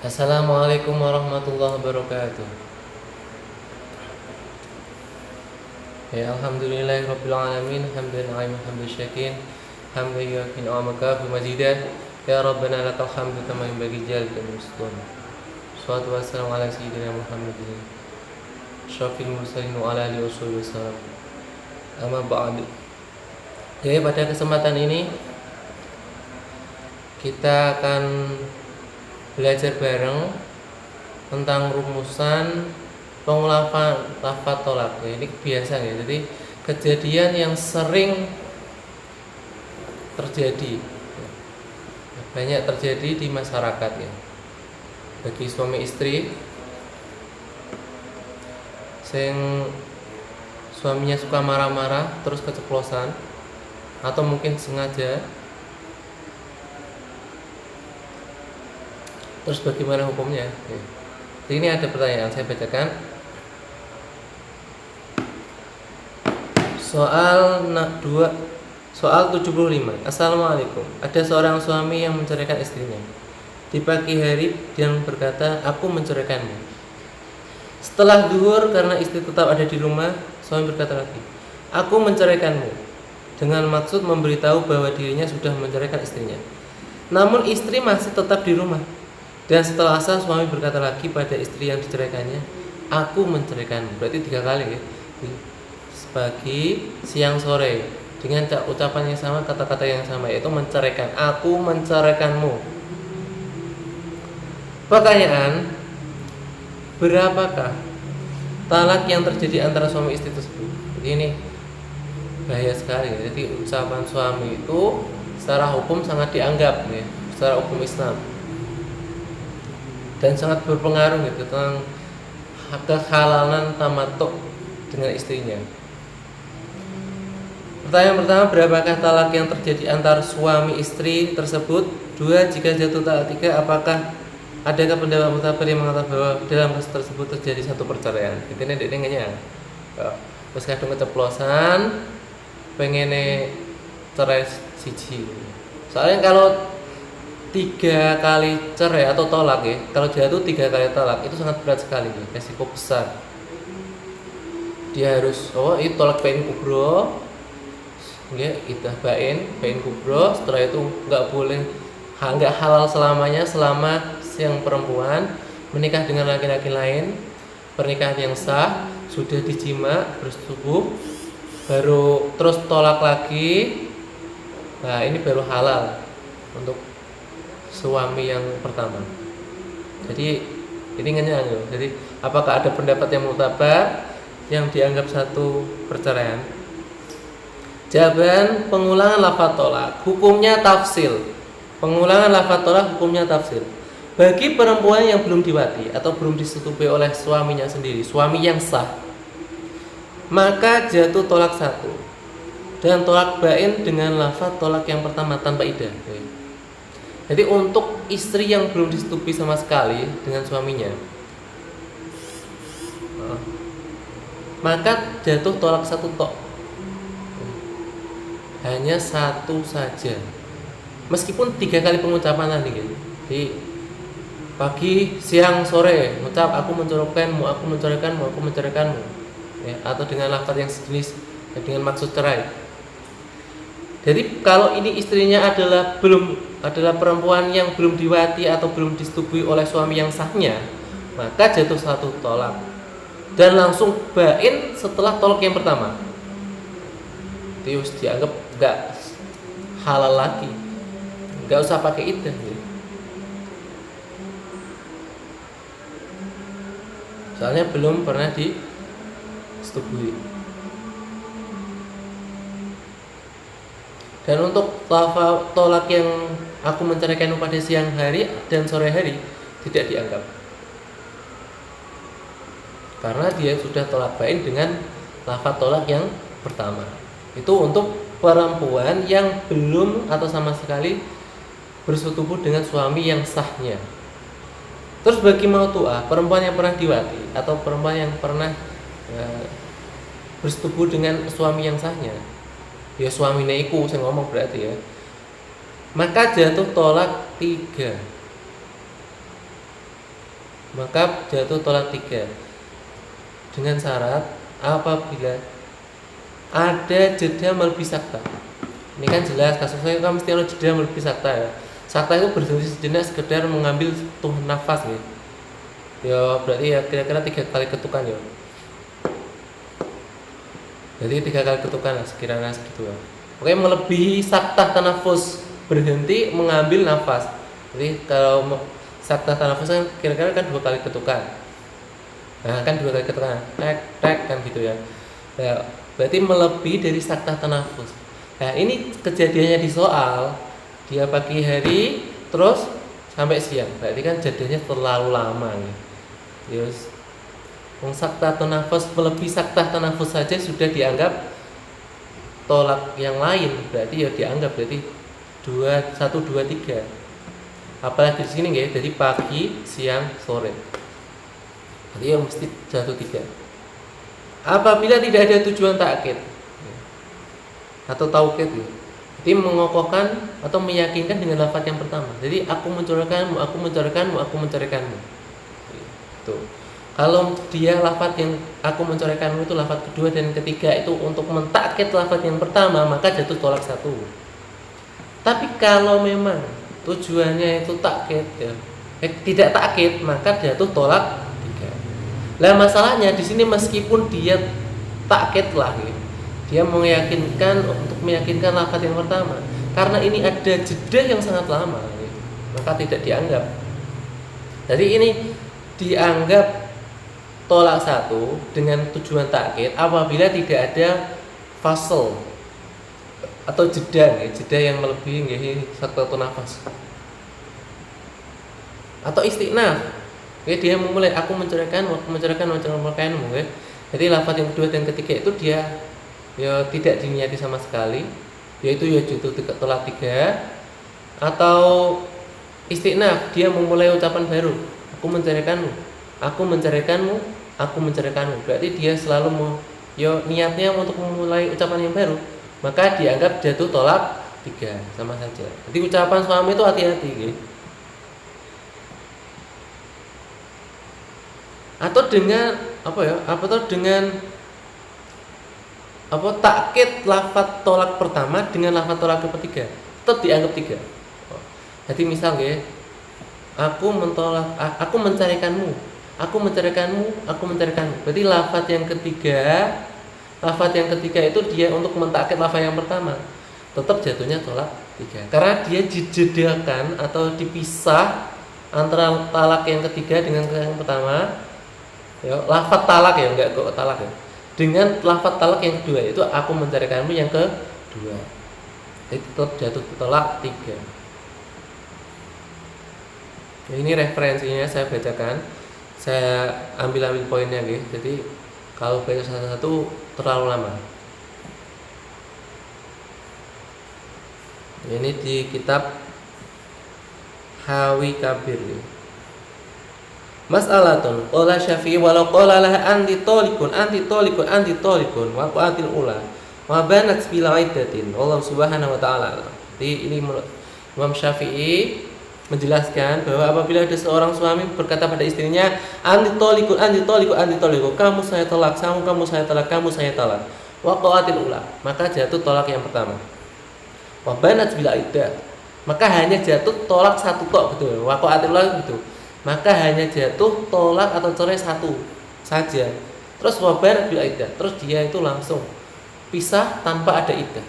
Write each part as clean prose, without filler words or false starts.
Assalamualaikum warahmatullahi wabarakatuh. Ya alhamdulillahirabbil alamin, hamdan na'im hamdan syakin, hamdan yu'affi ni'amaka fi mazidah. Ya rabbana lakal hamdu kama yanbaghi jalika mustaqim. Shalatu wassalamu ala sayyidina Muhammadin syafil mursalin wa ala alihi wasallam. Amma ba'du. Jadi pada kesempatan ini kita akan belajar bareng tentang rumusan pengulapan lafaz tolak. Ini biasa ya. Jadi kejadian yang sering terjadi, banyak terjadi di masyarakat ya. Bagi suami istri, suaminya suka marah-marah terus keceplosan atau mungkin sengaja. Terus bagaimana hukumnya? Jadi ini ada pertanyaan, saya bacakan. Soal 75. Assalamualaikum. Ada seorang suami yang menceraikan istrinya. Di pagi hari dia berkata, "Aku menceraikanmu." Setelah zuhur karena istri tetap ada di rumah, suami berkata lagi, "Aku menceraikanmu." Dengan maksud memberitahu bahwa dirinya sudah menceraikan istrinya. Namun istri masih tetap di rumah. Dan setelah asar suami berkata lagi pada istri yang diceraikannya, "Aku menceraikanmu." Berarti 3 kali ya. Pagi, siang, sore, dengan ucapan yang sama, kata-kata yang sama, yaitu menceraikan. "Aku menceraikanmu." Pertanyaan, berapakah talak yang terjadi antara suami istri tersebut? Ini bahaya sekali ya. Jadi ucapan suami itu secara hukum sangat dianggap ya, secara hukum Islam, dan sangat berpengaruh gitu tentang kehalalan tamattu dengan istrinya. Pertanyaan pertama, berapakah talak yang terjadi antar suami istri tersebut? 2, jika jatuh talak. 3, apakah adakah pendapat mutabar yang mengatakan bahwa dalam kasus tersebut terjadi satu perceraian? Intinya dengannya terus kadung keceplosan pengen cerai siji. Soalnya kalau 3 kali cerai atau tolak ya, kalau jatuh 3 kali tolak itu sangat berat sekali ya, resiko besar. Dia harus itu tolak bain kubro, ya idah bain kubro. Setelah itu nggak halal selamanya selama yang perempuan menikah dengan laki-laki lain, pernikahan yang sah, sudah dijima, bersetubuh, baru terus tolak lagi. Nah ini baru halal untuk suami yang pertama. Jadi ini ngenyang. Jadi apakah ada pendapat yang mutabar yang dianggap satu perceraian? Jawaban, pengulangan lafaz tolak hukumnya tafsil. Pengulangan lafaz tolak hukumnya tafsil. Bagi perempuan yang belum diwati atau belum disetujui oleh suaminya sendiri, suami yang sah, maka jatuh tolak 1 dan tolak bain dengan lafaz tolak yang pertama tanpa idah. Jadi untuk istri yang belum disetujui sama sekali dengan suaminya, maka jatuh tolak 1 tok. Hanya 1 saja. Meskipun 3 kali pengucapan tadi gitu. Jadi pagi, siang, sore mengucap aku menceraikanmu, aku menceraikanmu, aku menceraikanmu. Ya, atau dengan lafaz yang sejenis dengan maksud cerai. Jadi kalau ini istrinya adalah perempuan yang belum diwati atau belum disetujui oleh suami yang sahnya, maka jatuh 1 tolak dan langsung bain setelah tolak yang pertama. Itu dianggap enggak halal lagi, enggak usah pakai iddah. Soalnya belum pernah disetujui. Dan untuk lafaz tolak yang aku menceraikanmu pada siang hari dan sore hari tidak dianggap, karena dia sudah tolak bain dengan lafaz tolak yang pertama. Itu untuk perempuan yang belum atau sama sekali bersetubuh dengan suami yang sahnya. Terus bagi mautu'ah, perempuan yang pernah diwati atau perempuan yang pernah bersetubuh dengan suami yang sahnya, ya suami iku saya ngomong berarti ya, maka jatuh tolak 3. maka jatuh tolak 3 dengan syarat apabila ada jeda melebihi sakta. Ini kan jelas kasusnya kan mesti ada jeda melebihi sakta ya. Sakta itu berhenti sejenak sekedar mengambil tuh nafas nih. Ya berarti ya kira-kira 3 kali ketukan ya. Jadi 3 kali ketukan lah sekiranya segitu ya. Oke, melebihi sakta tanafus, berhenti mengambil nafas. Jadi kalau sakta tanafus kan kira-kira kan 2 kali ketukan. Nah kan 2 kali ketukan, tek kan gitu ya. Nah, berarti melebihi dari sakta tanafus. Nah ini kejadiannya di soal dia pagi hari terus sampai siang. Berarti kan jadinya terlalu lama nih. Terus sakta tanafus melebihi sakta tanafus saja sudah dianggap tolak yang lain, berarti ya dianggap berarti 1, 2, 3. Apalagi di sini ya, jadi pagi, siang, sore. Jadi ya mesti jatuh 3. Apabila tidak ada tujuan takkid atau taukid ya. Jadi mengokohkan atau meyakinkan dengan lafaz yang pertama. Jadi aku menceraikanmu, aku menceraikanmu, aku menceraikanmu. Tuh. Kalau dia lafaz yang aku mencorehkanmu itu lafaz kedua dan ketiga itu untuk mentakkid lafaz yang pertama, maka jatuh tolak 1. Tapi kalau memang tujuannya itu takkid ya, tidak takkid, maka jatuh tolak 3. Lah masalahnya di sini meskipun dia takkid lah ya, dia untuk meyakinkan lafaz yang pertama, karena ini ada jeda yang sangat lama ya, maka tidak dianggap. Jadi ini dianggap tolak 1 dengan tujuan takkid apabila tidak ada fasal atau jeda yang melebihi sakta nafas atau istinaf. Dia memulai aku menceraikanmu ya. Jadi lafaz yang kedua dan ketiga itu dia ya tidak diniati sama sekali, yaitu ya jatuh tolak 3. Atau istinaf, dia memulai ucapan baru, aku menceraikanmu, aku menceraikanmu, aku menceraikanmu. Berarti dia selalu niatnya untuk memulai ucapan yang baru, maka dianggap jatuh tolak 3 sama saja. Jadi ucapan suami itu hati-hati gitu. Atau dengan takkid lafaz tolak pertama dengan lafaz tolak ketiga tetap dianggap 3. Jadi misal aku menceraikanmu, aku menceraikanmu, aku menceraikanmu. Berarti lafaz yang ketiga itu dia untuk mentakkid lafaz yang pertama, tetap jatuhnya tolak 3. Karena dia dijedakan atau dipisah antara talak yang ketiga dengan yang pertama. Ya, lafaz talak ya, enggak kok talak ya. Dengan lafaz talak yang kedua itu aku menceraikanmu yang kedua. Jadi tetap jatuh tolak 3. Ya, ini referensinya saya bacakan. Saya ambil poinnya gitu. Jadi kalau baca satu-satu terlalu lama. Ini di kitab Hawi Kabir. Mas'alatun qala Syafi'i walau qala laha anti talikun wa qatil ula wa banat bila iddatin Allah Subhanahu wa taala. Jadi ini Imam Syafi'i menjelaskan bahwa apabila ada seorang suami berkata pada istrinya anti talikun, kamu saya talak, kamu saya talak, wa qatil ula, maka jatuh tolak yang pertama. Wa banat bila iddat, maka hanya jatuh tolak 1 tok gitu. Wa qatil ula gitu. Maka hanya jatuh tolak atau cerai 1 saja. Terus wabar bil iddah, terus dia itu langsung pisah tanpa ada iddah.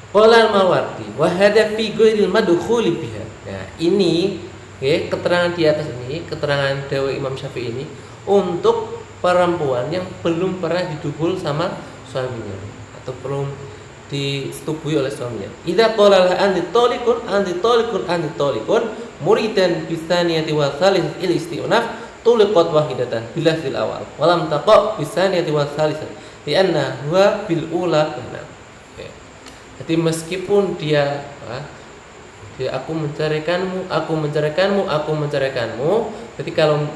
Qala al-Mawardi wa hadza fi ghairil madkhuli biha. Nah, ini keterangan di atas ini, keterangan dawuh Imam Syafi'i ini untuk perempuan yang belum pernah didubul sama suaminya atau belum disetubui oleh suaminya. Idza qala la anti talikun muridan bisaniyati wa thalith il istinaf tuliqat wahidatan bila fil awal walam taqa bisaniyati wa thalithah lianna huwa bil ula. Jadi meskipun dia aku menceraikanmu, jadi kalau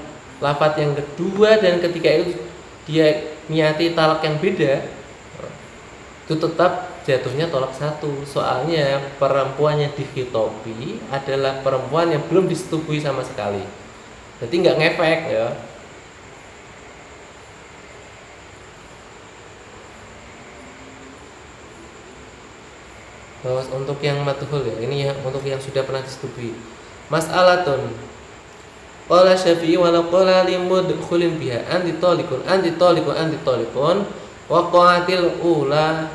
lafaz yang kedua dan ketiga itu dia niati talak yang beda, itu tetap jatuhnya tolak satu. Soalnya perempuan yang dikhitobi adalah perempuan yang belum disetujui sama sekali, jadi nggak ngefek ya. Terus untuk yang madhul ya, ini ya untuk yang sudah pernah disetujui. Mas'alatun qala Syafi'i wa qala limudkhulin biha anti talikun waqa'atil ula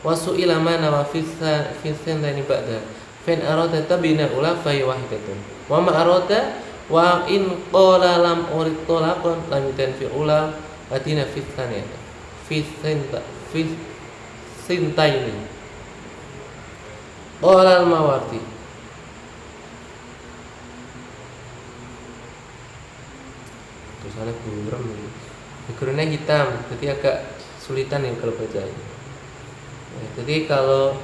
wa su'ila mana wa fithan ba'da fin arada tabina ula fa wahidatun wa ma arada wa in qala lam urid talaqan lam fi ula atina fithaniyah fithintaini qala al-Mawardi. Tulisannya buram ini. Backgroundnya hitam, jadi agak sulitan nih kalau bacanya. Jadi kalau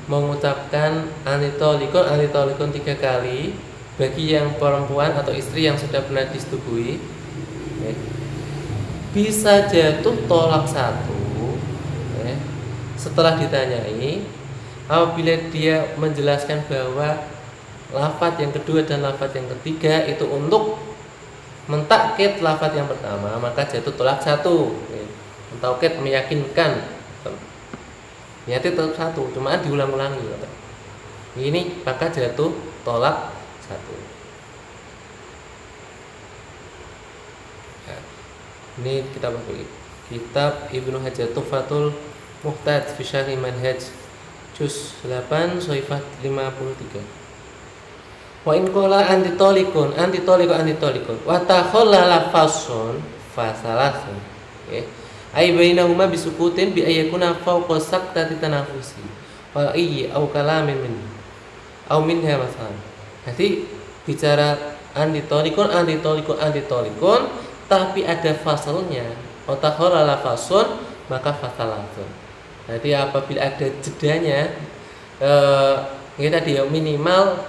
mengucapkan antitolikon 3 kali bagi yang perempuan atau istri yang sudah pernah disetujui, bisa jatuh tolak 1 setelah ditanyai apabila dia menjelaskan bahwa lafadz yang kedua dan lafadz yang ketiga itu untuk mentakkid lafadz yang pertama, maka jatuh tolak 1. Mentakkid meyakinkan, niatnya tetap 1, cuma diulang-ulangi. Ini maka jatuh tolak 1. Nah, ini kitab Ibnu Hajar Tuhfatul Muhtaj fi Syarh Manhaj juz 8 Shaifah 53. Wa in qala antitolikun wa takhallala fasun fasalasun. Ai bainahuma bisukutin bi ayyakuna fawqa saktati tanafusi. Wa ayyi au kalamin min au minha masalan. Jadi bicara antitolikun tapi ada fasalnya. Wa takhallala fasun maka fasalatun. Jadi apabila ada jedanya, ini tadi ya minimal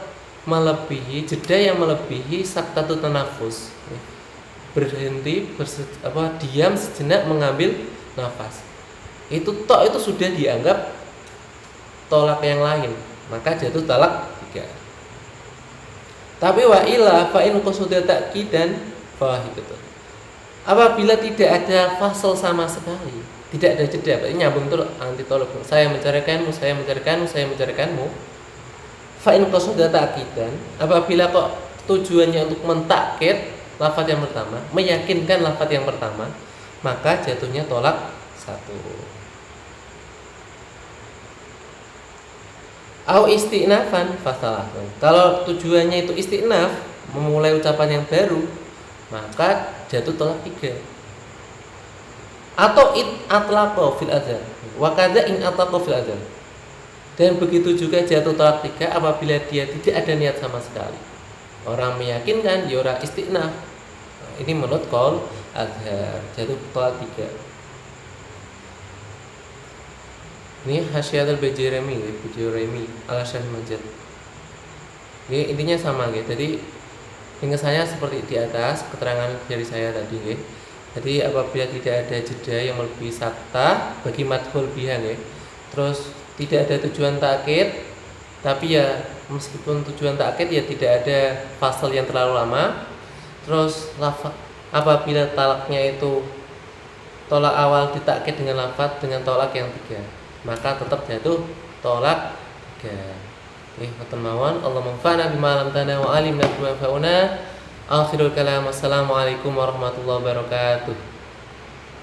melebihi jeda yang melebihi saktatu tanafus, berhenti diam sejenak mengambil nafas. Itu sudah dianggap tolak yang lain, maka jatuh talak 3. Tapi wa illa fa in qasada ta'kidan fa itu. Apabila tidak ada fasal sama sekali, tidak ada jeda, berarti nyambung terus antitolak. Saya mencarikanmu. Fa in qasada ta'kidan, apabila kok tujuannya untuk mentakkid lafaz yang pertama, meyakinkan lafaz yang pertama, maka jatuhnya tolak 1. Au istinafan fasalahun. Kalau tujuannya itu istinaf, memulai ucapan yang baru, maka jatuh tolak 3. Atau atlaqa fil adzan wa kadza in atlaqa fil adzan. Dan begitu juga jatuh tolak 3 apabila dia tidak ada niat sama sekali. Orang meyakinkan ya ora istinaf. Ini menurut qaul azhar, jatuh tolak 3. Ini Hasyiatul Bajirami ala Syarh Majid. Ini intinya sama gitu. Jadi ringkasannya seperti di atas keterangan dari saya tadi gitu. Jadi apabila tidak ada jeda yang melebihi sakta bagi madhul biha terus tidak ada tujuan takkid, tapi ya meskipun tujuan takkid ya tidak ada fasal yang terlalu lama. Terus apabila talaknya itu tolak awal ditakkid dengan lafaz dengan tolak yang 3, maka tetap jatuh tolak 3. Ngoten mawon. Allah manfa'na bima 'allamtana wa 'allimna bima yanfa'una. Akhirul kalam. Assalamualaikum warahmatullahi wabarakatuh.